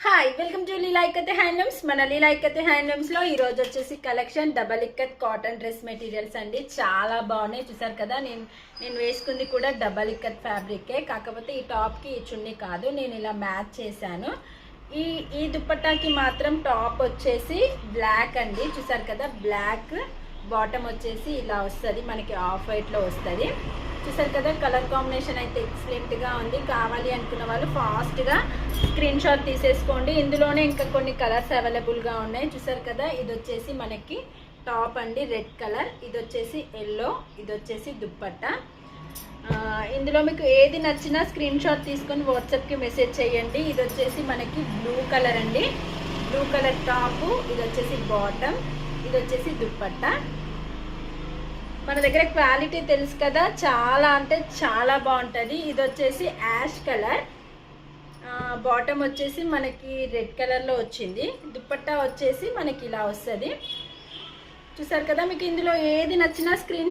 Hi welcome to Leela ikat handlooms. మన లీలా ikat handlooms లో ఈ రోజు వచ్చేసి collection double ikat cotton dress materials అండి. చాలా బాగున్నాయి, చూసారు కదా. నేను వేసుకుంది కూడా డబల్ ఇక్కత్ ఫ్యాబ్రికే, కాకపోతే ఈ టాప్ కి ఈ చున్నీ కాదు, నేను ఇలా మ్యాచ్ చేశాను. ఈ దుపట్టాకి మాత్రం టాప్ వచ్చేసి బ్లాక్ అండి, చూసారు కదా. బ్లాక్ బాటమ్ వచ్చేసి ఇలా వస్తుంది, మనకి ఆఫ్ వైట్ లో వస్తుంది. చూసారు కదా, కలర్ కాంబినేషన్ అయితే ఎక్సలెంట్ గా ఉంది. కావాలి అనుకున్న వాళ్ళు ఫాస్ట్ గా స్క్రీన్ షాట్ తీసేసుకోండి. ఇందులోనే ఇంకా కొన్ని కలర్స్ అవైలబుల్ గా ఉన్నాయి. చూసారు కదా, ఇది వచ్చేసి మనకి టాప్ అండి, రెడ్ కలర్. ఇది వచ్చేసి ఎల్లో, ఇది వచ్చేసి దుప్పట్టా. ఇందులో మీకు ఏది నచ్చినా స్క్రీన్ షాట్ తీసుకొని వాట్సాప్కి మెసేజ్ చేయండి. ఇది వచ్చేసి మనకి బ్లూ కలర్ అండి, బ్లూ కలర్ టాపు. ఇది వచ్చేసి బాటమ్, ఇది వచ్చేసి దుప్పట్టా. మన దగ్గర క్వాలిటీ తెలుసు కదా, చాలా అంటే చాలా బాగుంటుంది. ఇది వచ్చేసి యాష్ కలర్, బాటమ్ వచ్చేసి మనకి రెడ్ కలర్లో వచ్చింది. దుపట్టా వచ్చేసి మనకి ఇలా వస్తుంది. చూసారు కదా, మీకు ఇందులో ఏది నచ్చినా స్క్రీన్